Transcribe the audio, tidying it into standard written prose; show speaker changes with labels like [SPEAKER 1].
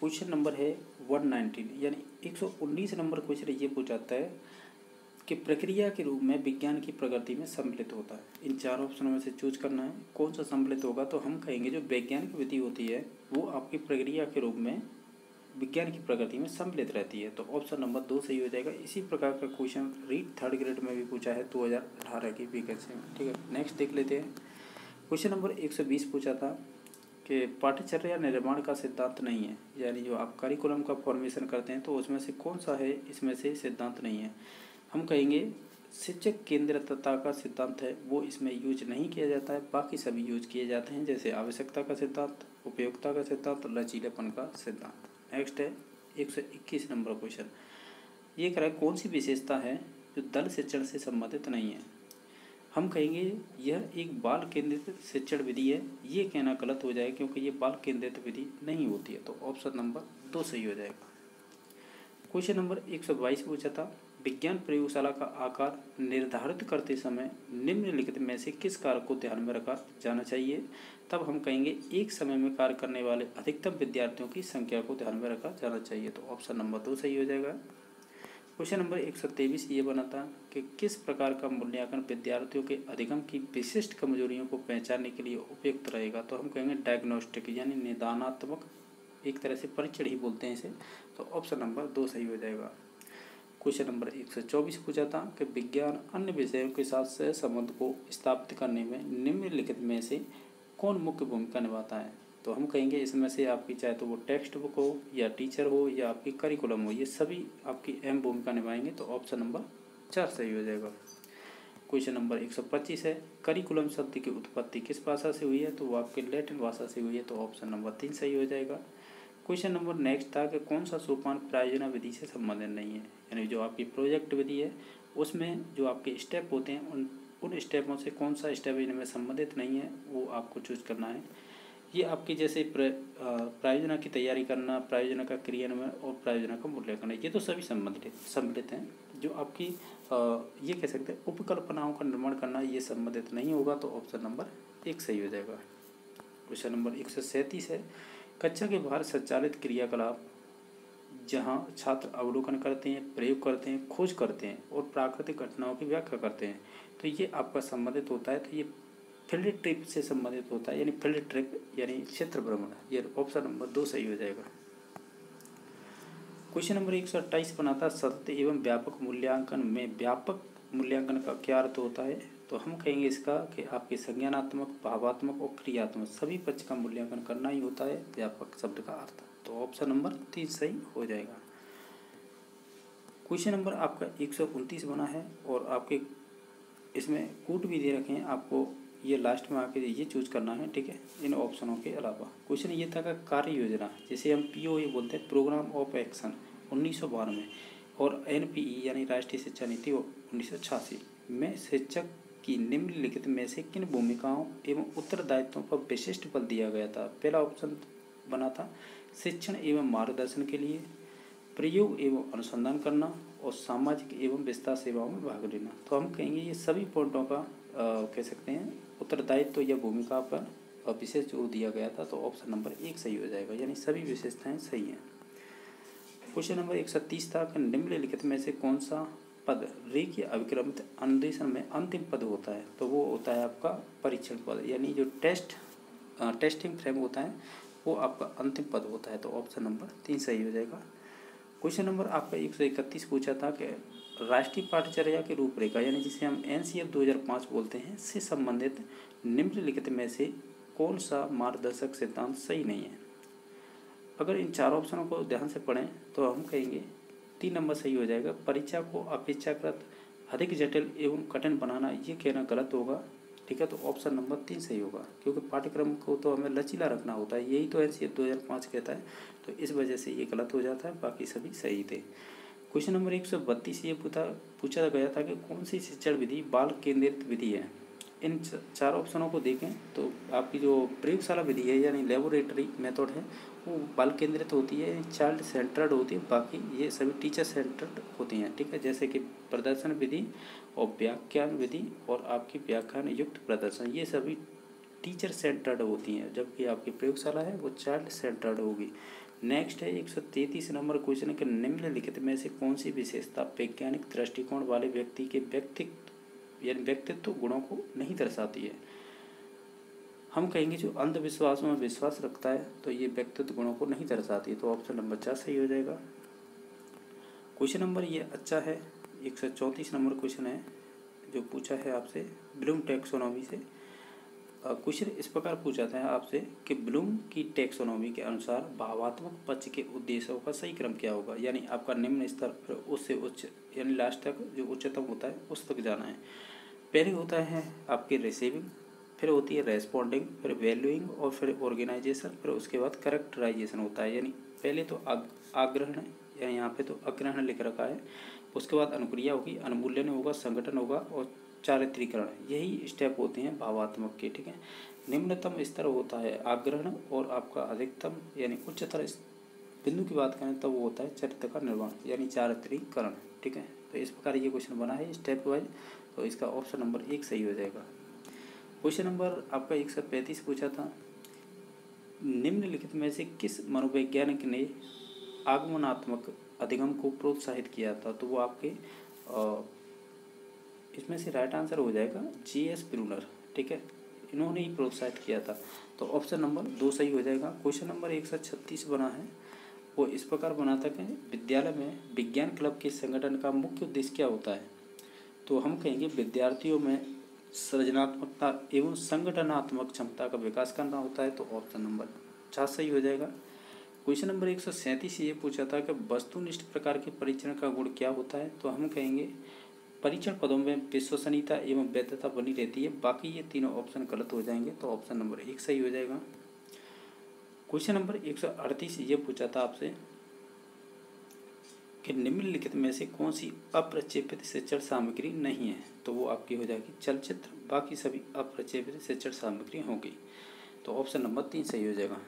[SPEAKER 1] Question number है 119 यानी 119 number question ये पूछाता है कि प्रक्रिया के रूप में विज्ञान की प्रगति में सम्मिलित होता है। इन चार ऑप्शनों में से चूज करना है कौन सा सम्मिलित होगा। तो हम कहेंगे जो वैज्ञानिक विधि होती है वो आपकी प्रक्रिया के रूप में विज्ञान की प्रगति में सम्मिलित रहती है। तो ऑप्शन नंबर 2 सही हो जाएगा। इसी प्रकार का क्वेश्चन रीट थर्ड ग्रेड में भी पूछा है 2018 की वैकेंसी में। ठीक है, नेक्स्ट देख लेते हैं। क्वेश्चन नंबर 120 पूछा था कि पाठ्यचर्या निर्माण का सिद्धांत नहीं है, यानी जो आप करिकुलम का फॉर्मेशन करते हैं तो उसमें से कौन सा है इसमें से सिद्धांत नहीं है। हम कहेंगे शिक्षक केंद्रितता का सिद्धांत है वो इसमें यूज नहीं किया जाता है, बाकी सभी यूज किए जाते हैं, जैसे आवश्यकता का सिद्धांत, उपयोगिता का सिद्धांत, लचीलेपन का सिद्धांत। नेक्स्ट है 121 नंबर क्वेश्चन। ये कह रहा है कौन सी विशेषता है जो दल शिक्षण से संबंधित नहीं है। हम कहेंगे यह एक बाल केंद्रित शिक्षण विधि है। ये कहना गलत हो जाएगा क्योंकि ये बाल केंद्रित विधि नहीं होती है। तो ऑप्शन नंबर 2 सही हो जाएगा। क्वेश्चन नंबर 122 पूछा था विज्ञान प्रयोगशाला का आकार निर्धारित करते समय निम्नलिखित में से किस कारक को ध्यान में रखा जाना चाहिए। तब हम कहेंगे एक समय में कार्य करने वाले अधिकतम विद्यार्थियों की संख्या को ध्यान में रखा जाना चाहिए। तो ऑप्शन नंबर 2 सही हो जाएगा। क्वेश्चन नंबर 123 ये बना था कि किस प्रकार का मूल्यांकन विद्यार्थियों के अधिगम की विशिष्ट कमजोरियों को पहचानने के लिए उपयुक्त रहेगा। तो हम कहेंगे डायग्नोस्टिक यानी निदानात्मक, एक तरह से परीक्षण ही बोलते हैं इसे। तो ऑप्शन नंबर 2 सही हो जाएगा। क्वेश्चन नंबर 124 पूछा था कि विज्ञान अन्य विषयों के साथ सहसंबंध को स्थापित करने में निम्नलिखित में से कौन मुख्य भूमिका निभाता है। तो हम कहेंगे इसमें से आपकी चाहे तो वो टेक्स्ट बुक हो या टीचर हो या आपकी करिकुलम हो, ये सभी आपकी अहम भूमिका निभाएंगे। तो ऑप्शन नंबर 4 सही हो जाएगा। क्वेश्चन नंबर 125 है करिकुलम शब्द की उत्पत्ति किस भाषा से हुई है। तो वो आपके लैटिन भाषा से हुई है। तो ऑप्शन नंबर 3 सही हो जाएगा। क्वेश्चन नंबर नेक्स्ट था कि कौन सा सोपान प्रायोजना विधि से संबंधित नहीं है, यानी जो आपकी प्रोजेक्ट विधि है उसमें जो आपके स्टेप होते हैं उन स्टेपों से कौन सा स्टेप इनमें संबंधित नहीं है वो आपको चूज करना है। ये आपकी जैसे प्रायोजना की तैयारी करना, प्रायोजना का क्रियान्वयन और प्रायोजना का मूल्यांकन है, ये तो सभी सम्मिलित हैं। जो आपकी ये कह सकते हैं उपकल्पनाओं का निर्माण करना ये संबंधित नहीं होगा। तो ऑप्शन नंबर 1 सही हो जाएगा। क्वेश्चन नंबर 137 है कक्षा के बाहर संचालित क्रियाकलाप जहां छात्र अवलोकन करते हैं, प्रयोग करते हैं, खोज करते हैं और प्राकृतिक घटनाओं की व्याख्या करते हैं, तो ये आपका संबंधित होता है। तो ये फील्ड ट्रिप से संबंधित होता है, यानी फील्ड ट्रिप यानी क्षेत्र भ्रमण। ये ऑप्शन नंबर 2 सही हो जाएगा। क्वेश्चन नंबर 128 बनाता सतत एवं व्यापक मूल्यांकन में व्यापक मूल्यांकन का क्या अर्थ होता है। तो हम कहेंगे इसका कि आपके संज्ञानात्मक, भावात्मक और क्रियात्मक सभी पक्ष का मूल्यांकन करना ही होता है व्यापक शब्द का अर्थ। तो ऑप्शन नंबर 3 सही हो जाएगा। क्वेश्चन नंबर आपका 129 बना है और आपके इसमें कूट भी दे रखे हैं, आपको ये लास्ट में आके ये चूज करना है। ठीक है, इन ऑप्शनों के अलावा क्वेश्चन ये था कि कार्य योजना जिसे हम POA बोलते हैं, प्रोग्राम ऑफ एक्शन 1992 और NPE यानी राष्ट्रीय शिक्षा नीति 1986 में शिक्षक की निम्नलिखित में से किन भूमिकाओं एवं उत्तरदायित्वों पर विशिष्ट बल दिया गया था। पहला ऑप्शन बना था शिक्षण एवं मार्गदर्शन के लिए, प्रयोग एवं अनुसंधान करना और सामाजिक एवं विस्तार सेवाओं में भाग लेना। तो हम कहेंगे ये सभी पॉइंटों का कह सकते हैं उत्तरदायित्व या भूमिका पर विशेष जोर दिया गया था। तो ऑप्शन नंबर 1 सही हो जाएगा, यानी सभी विशेषताएं सही हैं। क्वेश्चन नंबर 130 था कि निम्नलिखित में से कौन सा पद रेखीय अभिक्रमित अन्वेषण में अंतिम पद होता है। तो वो होता है आपका परीक्षण पद, यानी जो टेस्टिंग फ्रेम होता है वो आपका अंतिम पद होता है। तो ऑप्शन नंबर 3 सही हो जाएगा। क्वेश्चन नंबर आपका 131 पूछा था कि राष्ट्रीय पाठ्यचर्या की रूपरेखा यानी जिसे हम NCF 2005 बोलते हैं से संबंधित निम्नलिखित में से कौन सा मार्गदर्शक सिद्धांत सही नहीं है। अगर इन चार ऑप्शनों को ध्यान से पढ़ें तो हम कहेंगे 3 नंबर सही हो जाएगा। परीक्षा को अपेक्षाकृत अधिक जटिल एवं कठिन बनाना ये कहना गलत होगा। ठीक है, तो ऑप्शन नंबर 3 सही होगा क्योंकि पाठ्यक्रम को तो हमें लचीला रखना होता है, यही तो NCF 2005 कहता है। तो इस वजह से ये गलत हो जाता है, बाकी सभी सही थे। क्वेश्चन नंबर 132 ये पूछा गया था कि कौन सी शिक्षण विधि बाल केंद्रित विधि है। इन चार ऑप्शनों को देखें तो आपकी जो प्रयोगशाला विधि है यानी लेबोरेटरी मेथड है वो बाल केंद्रित होती है, चाइल्ड सेंटर्ड होती है, बाकी ये सभी टीचर सेंटर्ड होती हैं। ठीक है, जैसे कि प्रदर्शन विधि और व्याख्यान विधि और आपकी व्याख्यान युक्त प्रदर्शन ये सभी टीचर सेंटर्ड होती हैं, जबकि आपकी प्रयोगशाला है वो चाइल्ड सेंटर्ड होगी। नेक्स्ट है 133 नंबर क्वेश्चन है कि निम्नलिखित में से कौन सी विशेषता वैज्ञानिक दृष्टिकोण वाले व्यक्ति के व्यक्तित्व गुणों को नहीं दर्शाती है। हम कहेंगे जो अंधविश्वासों में विश्वास रखता है तो ये व्यक्तित्व गुणों को नहीं दर्शाती है, तो ऑप्शन नंबर 4 सही हो जाएगा। क्वेश्चन नंबर ये अच्छा है, 134 नंबर क्वेश्चन है जो पूछा है आपसे ब्लूम टैक्सोनॉमी से। क्वेश्चन इस प्रकार पूछा जाता है आपसे कि ब्लूम की टैक्सोनॉमी के अनुसार भावात्मक पक्ष के उद्देश्यों का सही क्रम क्या होगा। यानी आपका निम्न स्तर फिर उससे उच्च यानी लास्ट तक जो उच्चतम होता है उस तक जाना है। पहले होता है आपके रिसीविंग, फिर होती है रेस्पॉन्डिंग, फिर वैल्यूइंग और फिर ऑर्गेनाइजेशन, फिर उसके बाद करेक्टराइजेशन होता है। यानी पहले तो आग्रहण या यहाँ पे तो अग्रहण लिख रखा है, उसके बाद अनुक्रिया होगी, अनुमूल्यन होगा, संगठन होगा और चारित्रीकरण। यही स्टेप होते हैं भावात्मक के। ठीक है, निम्नतम स्तर होता है आग्रहण और आपका अधिकतम यानी उच्चतर बिंदु की बात करें तो वो होता है चरित्र का निर्माण यानी चारित्रीकरण। ठीक है, तो इस प्रकार ये क्वेश्चन बना है स्टेप वाइज, तो इसका ऑप्शन नंबर 1 सही हो जाएगा। क्वेश्चन नंबर आपका 135 पूछा था, निम्नलिखित में से किस मनोवैज्ञानिक ने आगमनात्मक अधिगम को प्रोत्साहित किया था। तो वो आपके इसमें से राइट आंसर हो जाएगा G.S. ब्रूनर। ठीक है, इन्होंने ही प्रोत्साहित किया था, तो ऑप्शन नंबर 2 सही हो जाएगा। क्वेश्चन नंबर 136 बना है, वो इस प्रकार बना था कि विद्यालय में विज्ञान क्लब के संगठन का मुख्य उद्देश्य क्या होता है। तो हम कहेंगे विद्यार्थियों में सृजनात्मकता एवं संगठनात्मक क्षमता का विकास करना होता है, तो ऑप्शन नंबर 4 सही हो जाएगा। क्वेश्चन नंबर 137 ये पूछा था कि वस्तुनिष्ठ प्रकार के परीक्षण का गुण क्या होता है। तो हम कहेंगे परीक्षण पदों में विश्वसनीयता एवं वैधता बनी रहती है। बाकी ये तीनों ऑप्शन गलत हो जाएंगे, तो ऑप्शन नंबर 1 सही हो जाएगा। क्वेश्चन नंबर 138 ये पूछा था आपसे कि निम्नलिखित में से कौन सी अप्रक्षेपित शिक्षण सामग्री नहीं है। तो वो आपकी हो जाएगी चलचित्र, बाकी सभी अप्रक्षेपित शिक्षण सामग्री होगी, तो ऑप्शन नंबर 3 सही हो जाएगा।